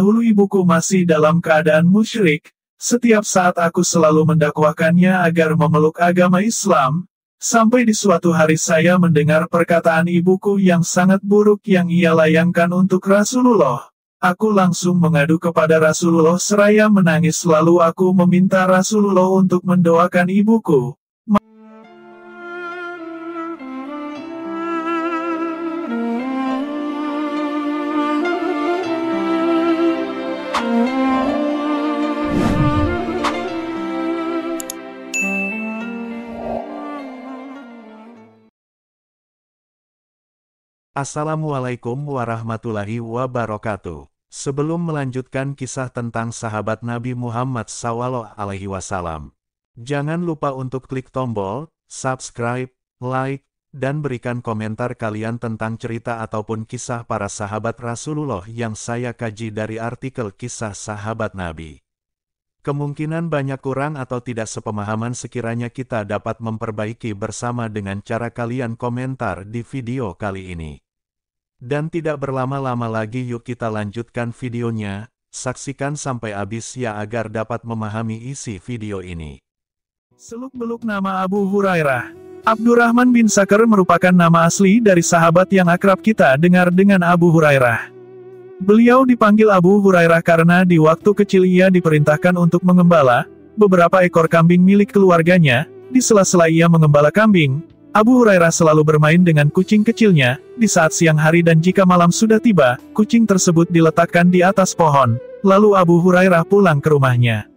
dahulu ibuku masih dalam keadaan musyrik, setiap saat aku selalu mendakwahkannya agar memeluk agama Islam, sampai di suatu hari saya mendengar perkataan ibuku yang sangat buruk yang ia layangkan untuk Rasulullah. Aku langsung mengadu kepada Rasulullah seraya menangis lalu aku meminta Rasulullah untuk mendoakan ibuku. Assalamualaikum warahmatullahi wabarakatuh. Sebelum melanjutkan kisah tentang sahabat Nabi Muhammad SAW, jangan lupa untuk klik tombol subscribe, like, dan berikan komentar kalian tentang cerita ataupun kisah para sahabat Rasulullah yang saya kaji dari artikel kisah sahabat Nabi. Kemungkinan banyak kurang atau tidak sepemahaman sekiranya kita dapat memperbaiki bersama dengan cara kalian komentar di video kali ini. Dan tidak berlama-lama lagi yuk kita lanjutkan videonya, saksikan sampai habis ya agar dapat memahami isi video ini. Seluk-beluk nama Abu Hurairah. Abdurrahman bin Sakhr merupakan nama asli dari sahabat yang akrab kita dengar dengan Abu Hurairah. Beliau dipanggil Abu Hurairah karena di waktu kecil ia diperintahkan untuk mengembala beberapa ekor kambing milik keluarganya. Di sela-sela ia mengembala kambing, Abu Hurairah selalu bermain dengan kucing kecilnya. Di saat siang hari dan jika malam sudah tiba, kucing tersebut diletakkan di atas pohon, lalu Abu Hurairah pulang ke rumahnya.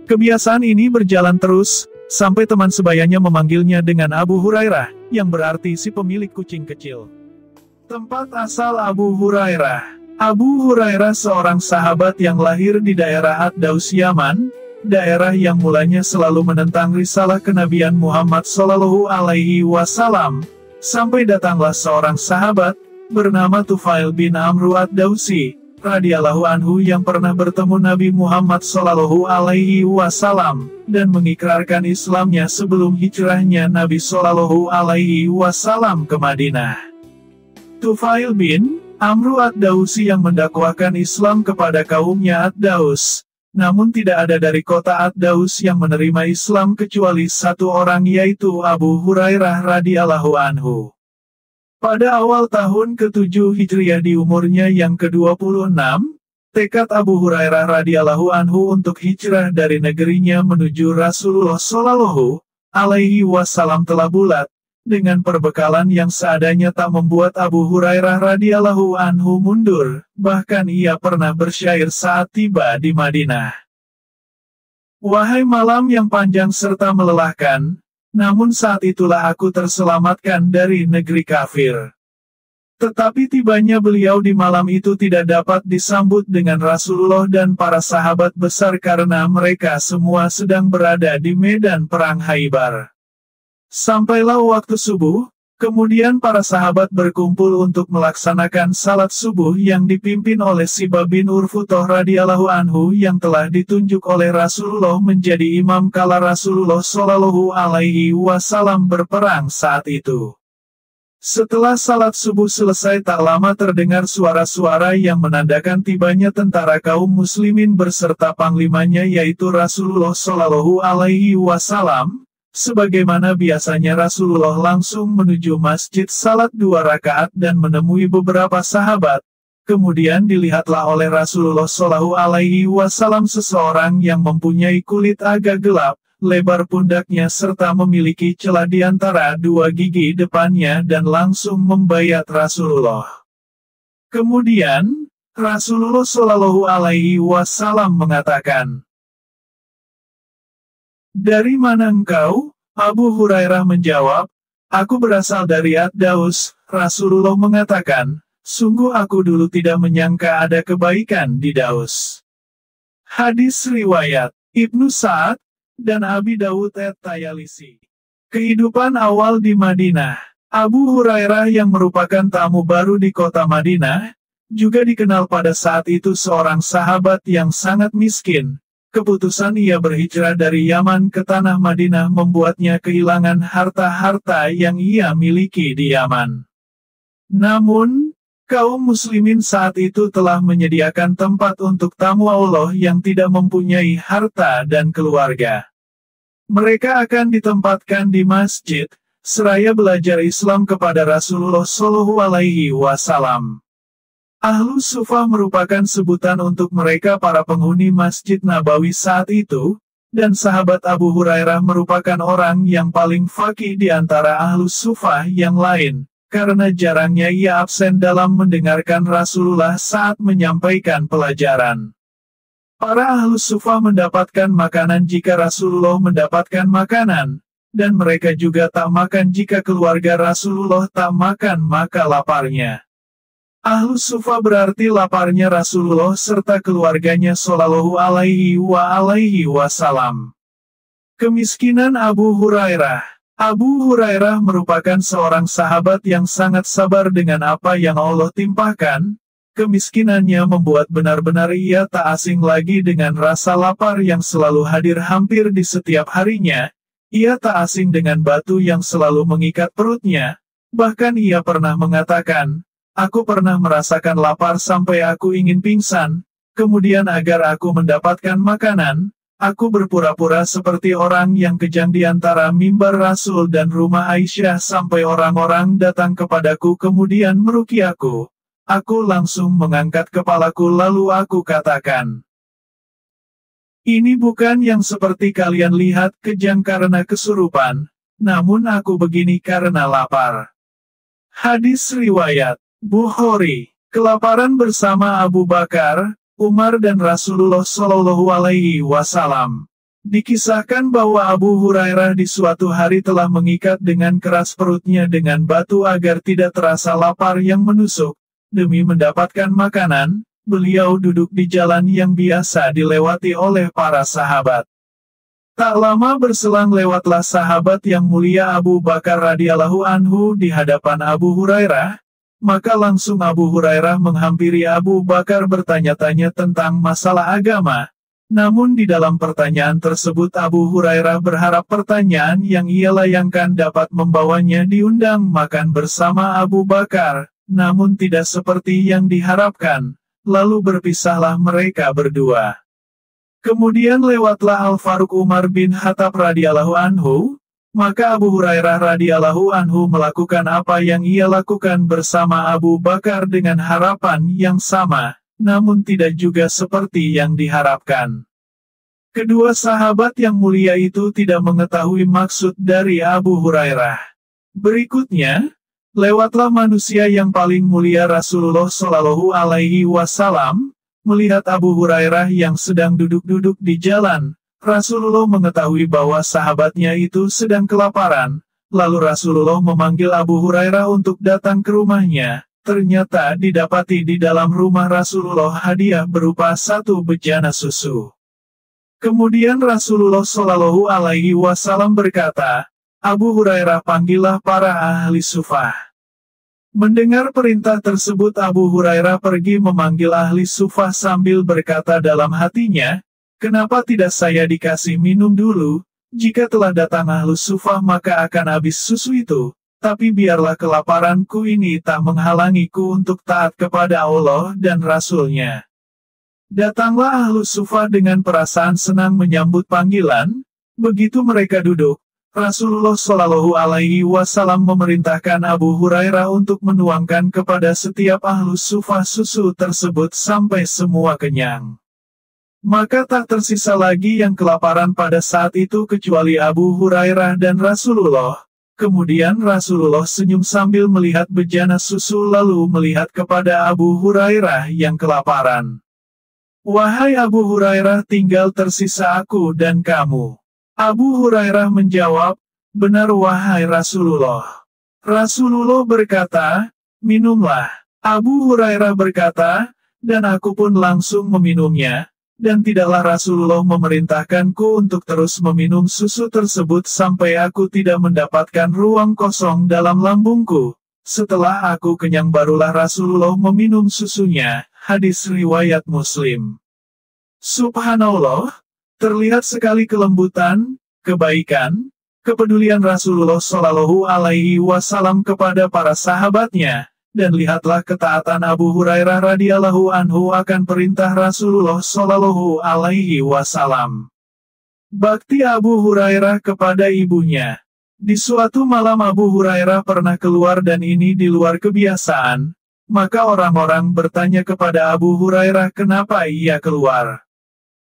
Kebiasaan ini berjalan terus, sampai teman sebayanya memanggilnya dengan Abu Hurairah, yang berarti si pemilik kucing kecil. Tempat asal Abu Hurairah. Abu Hurairah seorang sahabat yang lahir di daerah Ad-Daus Yaman, daerah yang mulanya selalu menentang risalah kenabian Muhammad SAW, sampai datanglah seorang sahabat, bernama Tufail bin Amru Ad-Dausi, radhiyallahu anhu yang pernah bertemu Nabi Muhammad SAW, dan mengikrarkan Islamnya sebelum hijrahnya Nabi SAW ke Madinah. Tufail bin Amru Ad-Dausi yang mendakwahkan Islam kepada kaumnya Ad-Daus. Namun tidak ada dari kota Ad-Daus yang menerima Islam kecuali satu orang yaitu Abu Hurairah radhiyallahu anhu. Pada awal tahun ke-7 Hijriah di umurnya yang ke-26, tekad Abu Hurairah radhiyallahu anhu untuk hijrah dari negerinya menuju Rasulullah SAW telah bulat. Dengan perbekalan yang seadanya tak membuat Abu Hurairah radhiyallahu anhu mundur, bahkan ia pernah bersyair saat tiba di Madinah. Wahai malam yang panjang serta melelahkan, namun saat itulah aku terselamatkan dari negeri kafir. Tetapi tibanya beliau di malam itu tidak dapat disambut dengan Rasulullah dan para sahabat besar karena mereka semua sedang berada di medan perang Khaybar. Sampailah waktu subuh, kemudian para sahabat berkumpul untuk melaksanakan salat subuh yang dipimpin oleh Sibab bin Urfutoh radhiyallahu anhu yang telah ditunjuk oleh Rasulullah menjadi imam kala Rasulullah SAW berperang saat itu. Setelah salat subuh selesai tak lama terdengar suara-suara yang menandakan tibanya tentara kaum muslimin berserta panglimanya yaitu Rasulullah SAW. Sebagaimana biasanya Rasulullah langsung menuju masjid salat 2 rakaat dan menemui beberapa sahabat. Kemudian dilihatlah oleh Rasulullah SAW seseorang yang mempunyai kulit agak gelap, lebar pundaknya serta memiliki celah di antara 2 gigi depannya dan langsung membayat Rasulullah. Kemudian, Rasulullah SAW mengatakan, "Dari mana engkau?" Abu Hurairah menjawab, "Aku berasal dari Ad-Daus." Rasulullah mengatakan, "Sungguh aku dulu tidak menyangka ada kebaikan di Daus." Hadis riwayat Ibnu Sa'ad dan Abi Dawud at-Tayalisi. Kehidupan awal di Madinah. Abu Hurairah yang merupakan tamu baru di kota Madinah, juga dikenal pada saat itu seorang sahabat yang sangat miskin. Keputusan ia berhijrah dari Yaman ke tanah Madinah membuatnya kehilangan harta-harta yang ia miliki di Yaman. Namun, Kaum muslimin saat itu telah menyediakan tempat untuk tamu Allah yang tidak mempunyai harta dan keluarga. Mereka akan ditempatkan di masjid, seraya belajar Islam kepada Rasulullah Shallallahu Alaihi Wasallam. Ahlus Suffah merupakan sebutan untuk mereka para penghuni Masjid Nabawi saat itu, dan sahabat Abu Hurairah merupakan orang yang paling faqih di antara Ahlus Suffah yang lain, karena jarangnya ia absen dalam mendengarkan Rasulullah saat menyampaikan pelajaran. Para Ahlus Suffah mendapatkan makanan jika Rasulullah mendapatkan makanan, dan mereka juga tak makan jika keluarga Rasulullah tak makan maka laparnya. Ahlus Suffah berarti laparnya Rasulullah serta keluarganya Shallallahu Alaihi Wasallam. Kemiskinan Abu Hurairah. Abu Hurairah merupakan seorang sahabat yang sangat sabar dengan apa yang Allah timpahkan. Kemiskinannya membuat benar-benar ia tak asing lagi dengan rasa lapar yang selalu hadir hampir di setiap harinya. Ia tak asing dengan batu yang selalu mengikat perutnya. Bahkan ia pernah mengatakan, "Aku pernah merasakan lapar sampai aku ingin pingsan. Kemudian agar aku mendapatkan makanan, aku berpura-pura seperti orang yang kejang di antara mimbar Rasul dan rumah Aisyah sampai orang-orang datang kepadaku kemudian meruqyahku. Aku langsung mengangkat kepalaku lalu aku katakan, 'Ini bukan yang seperti kalian lihat kejang karena kesurupan, namun aku begini karena lapar.'" Hadis riwayat Bukhari. Kelaparan bersama Abu Bakar, Umar dan Rasulullah Shallallahu Alaihi Wasallam. Dikisahkan bahwa Abu Hurairah di suatu hari telah mengikat dengan keras perutnya dengan batu agar tidak terasa lapar yang menusuk. Demi mendapatkan makanan, beliau duduk di jalan yang biasa dilewati oleh para sahabat. Tak lama berselang lewatlah sahabat yang mulia Abu Bakar radhiyallahu anhu di hadapan Abu Hurairah, maka langsung Abu Hurairah menghampiri Abu Bakar bertanya-tanya tentang masalah agama. Namun di dalam pertanyaan tersebut Abu Hurairah berharap pertanyaan yang ia layangkan dapat membawanya diundang makan bersama Abu Bakar. Namun tidak seperti yang diharapkan, lalu berpisahlah mereka berdua. Kemudian lewatlah Al-Faruq Umar bin Khattab radhiyallahu anhu, maka Abu Hurairah radhiyallahu anhu melakukan apa yang ia lakukan bersama Abu Bakar dengan harapan yang sama, namun tidak juga seperti yang diharapkan. Kedua sahabat yang mulia itu tidak mengetahui maksud dari Abu Hurairah. Berikutnya, lewatlah manusia yang paling mulia Rasulullah Shallallahu Alaihi Wasallam, melihat Abu Hurairah yang sedang duduk-duduk di jalan. Rasulullah mengetahui bahwa sahabatnya itu sedang kelaparan, lalu Rasulullah memanggil Abu Hurairah untuk datang ke rumahnya. Ternyata didapati di dalam rumah Rasulullah hadiah berupa satu bejana susu. Kemudian Rasulullah Shallallahu Alaihi Wasallam berkata, "Abu Hurairah, panggillah para ahli suffah." Mendengar perintah tersebut Abu Hurairah pergi memanggil ahli suffah sambil berkata dalam hatinya, "Kenapa tidak saya dikasih minum dulu? Jika telah datang ahli suffah maka akan habis susu itu, tapi biarlah kelaparanku ini tak menghalangiku untuk taat kepada Allah dan Rasul-Nya." Datanglah ahli suffah dengan perasaan senang menyambut panggilan. Begitu mereka duduk, Rasulullah Shallallahu Alaihi Wasallam memerintahkan Abu Hurairah untuk menuangkan kepada setiap ahlus suffah susu tersebut sampai semua kenyang. Maka tak tersisa lagi yang kelaparan pada saat itu kecuali Abu Hurairah dan Rasulullah. Kemudian Rasulullah senyum sambil melihat bejana susu lalu melihat kepada Abu Hurairah yang kelaparan. "Wahai Abu Hurairah, tinggal tersisa aku dan kamu." Abu Hurairah menjawab, "Benar wahai Rasulullah." Rasulullah berkata, "Minumlah." Abu Hurairah berkata, "Dan aku pun langsung meminumnya, dan tidaklah Rasulullah memerintahkanku untuk terus meminum susu tersebut sampai aku tidak mendapatkan ruang kosong dalam lambungku. Setelah aku kenyang barulah Rasulullah meminum susunya." Hadis riwayat Muslim. Subhanallah. Terlihat sekali kelembutan, kebaikan, kepedulian Rasulullah Shallallahu Alaihi Wasallam kepada para sahabatnya, dan lihatlah ketaatan Abu Hurairah radhiyallahu anhu akan perintah Rasulullah shallallahu alaihi wasallam. Bakti Abu Hurairah kepada ibunya. Di suatu malam Abu Hurairah pernah keluar dan ini di luar kebiasaan, maka orang-orang bertanya kepada Abu Hurairah kenapa ia keluar.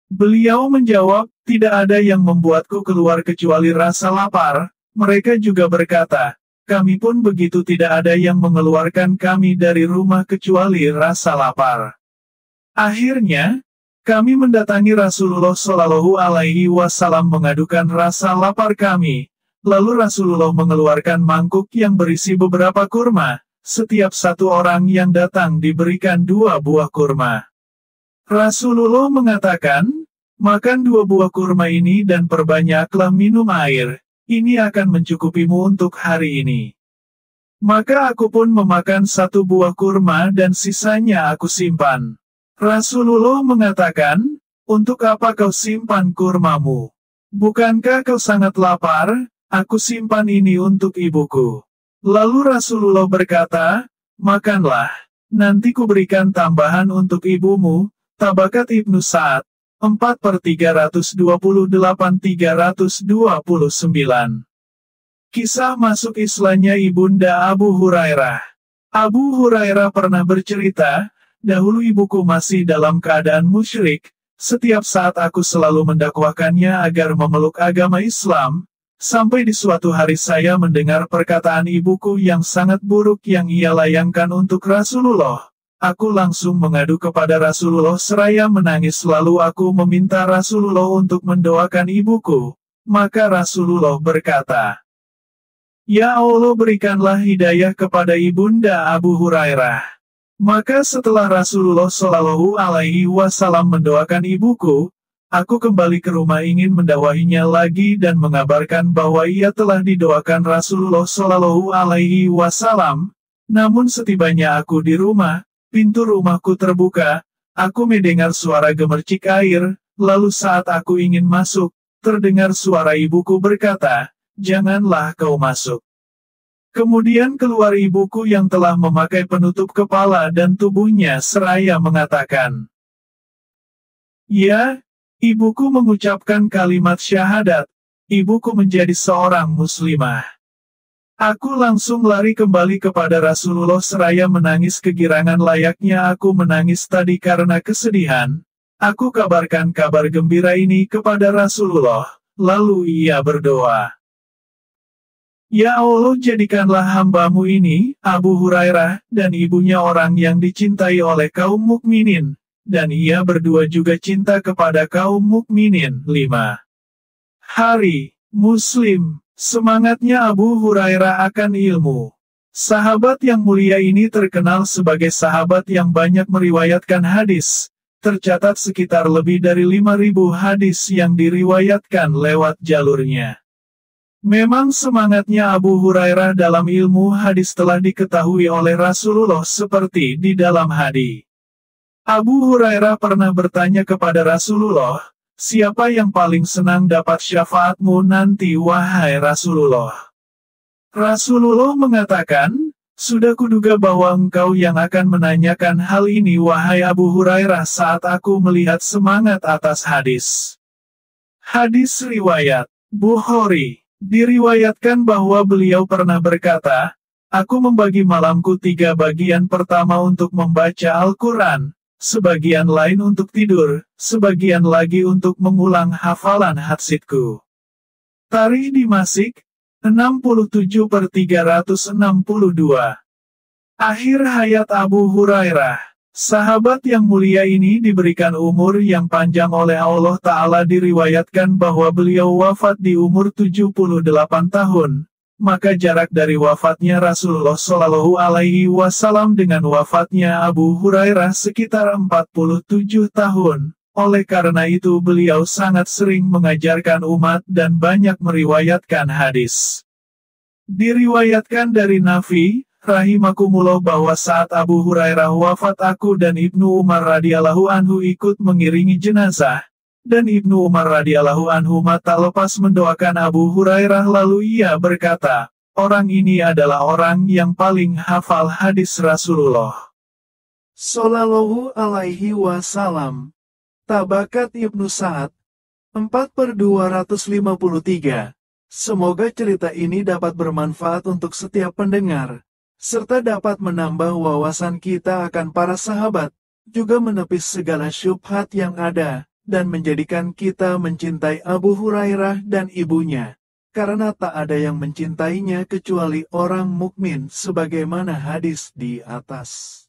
Beliau menjawab, tidak ada yang membuatku keluar kecuali rasa lapar. Mereka juga berkata, kami pun begitu, tidak ada yang mengeluarkan kami dari rumah kecuali rasa lapar. Akhirnya, kami mendatangi Rasulullah Shallallahu Alaihi Wasallam mengadukan rasa lapar kami. Lalu Rasulullah mengeluarkan mangkuk yang berisi beberapa kurma. Setiap satu orang yang datang diberikan 2 buah kurma. Rasulullah mengatakan, makan 2 buah kurma ini dan perbanyaklah minum air. Ini akan mencukupimu untuk hari ini. Maka aku pun memakan 1 buah kurma dan sisanya aku simpan. Rasulullah mengatakan, untuk apa kau simpan kurmamu? Bukankah kau sangat lapar? Aku simpan ini untuk ibuku. Lalu Rasulullah berkata, makanlah, nanti ku berikan tambahan untuk ibumu. Tabakat Ibnu Sa'ad, 4/328-329. Kisah masuk Islamnya Ibunda Abu Hurairah. Abu Hurairah pernah bercerita, dahulu ibuku masih dalam keadaan musyrik, setiap saat aku selalu mendakwahkannya agar memeluk agama Islam, sampai di suatu hari saya mendengar perkataan ibuku yang sangat buruk yang ia layangkan untuk Rasulullah. Aku langsung mengadu kepada Rasulullah seraya menangis lalu aku meminta Rasulullah untuk mendoakan ibuku. Maka Rasulullah berkata, ya Allah berikanlah hidayah kepada ibunda Abu Hurairah. Maka setelah Rasulullah Shallallahu Alaihi Wasallam mendoakan ibuku, aku kembali ke rumah ingin mendakwahinya lagi dan mengabarkan bahwa ia telah didoakan Rasulullah Shallallahu Alaihi Wasallam. Namun setibanya aku di rumah, pintu rumahku terbuka, aku mendengar suara gemercik air, lalu saat aku ingin masuk, terdengar suara ibuku berkata, janganlah kau masuk. Kemudian keluar ibuku yang telah memakai penutup kepala dan tubuhnya seraya mengatakan, ya, ibuku mengucapkan kalimat syahadat, ibuku menjadi seorang muslimah. Aku langsung lari kembali kepada Rasulullah seraya menangis kegirangan layaknya aku menangis tadi karena kesedihan. Aku kabarkan kabar gembira ini kepada Rasulullah, lalu ia berdoa. Ya Allah jadikanlah hambamu ini, Abu Hurairah, dan ibunya orang yang dicintai oleh kaum mukminin, dan ia berdua juga cinta kepada kaum mukminin. 5. Hari Muslim. Semangatnya Abu Hurairah akan ilmu. Sahabat yang mulia ini terkenal sebagai sahabat yang banyak meriwayatkan hadis. Tercatat sekitar lebih dari 5.000 hadis yang diriwayatkan lewat jalurnya. Memang semangatnya Abu Hurairah dalam ilmu hadis telah diketahui oleh Rasulullah seperti di dalam hadis. Abu Hurairah pernah bertanya kepada Rasulullah, siapa yang paling senang dapat syafaatmu nanti wahai Rasulullah? Rasulullah mengatakan, sudah kuduga bahwa engkau yang akan menanyakan hal ini wahai Abu Hurairah saat aku melihat semangat atas hadis. Hadis riwayat Bukhari. Diriwayatkan bahwa beliau pernah berkata, aku membagi malamku 3 bagian pertama untuk membaca Al-Quran, sebagian lain untuk tidur, sebagian lagi untuk mengulang hafalan hadisku. Tarikh Dimasik, 67/362. Akhir hayat Abu Hurairah. Sahabat yang mulia ini diberikan umur yang panjang oleh Allah Ta'ala diriwayatkan bahwa beliau wafat di umur 78 tahun. Maka jarak dari wafatnya Rasulullah Shallallahu Alaihi Wasallam dengan wafatnya Abu Hurairah sekitar 47 tahun. Oleh karena itu beliau sangat sering mengajarkan umat dan banyak meriwayatkan hadis. Diriwayatkan dari Nafi, rahimakumullah bahwa saat Abu Hurairah wafat aku dan Ibnu Umar radhiyallahu anhu ikut mengiringi jenazah. Dan Ibnu Umar radhiyallahu anhu tak lepas mendoakan Abu Hurairah lalu ia berkata, Orang ini adalah orang yang paling hafal hadis Rasulullah Shallallahu alaihi wasallam. Tabakat Ibnu Sa'ad 4/253. Semoga cerita ini dapat bermanfaat untuk setiap pendengar, serta dapat menambah wawasan kita akan para sahabat, juga menepis segala syubhat yang ada, dan menjadikan kita mencintai Abu Hurairah dan ibunya, karena tak ada yang mencintainya kecuali orang mukmin sebagaimana hadis di atas.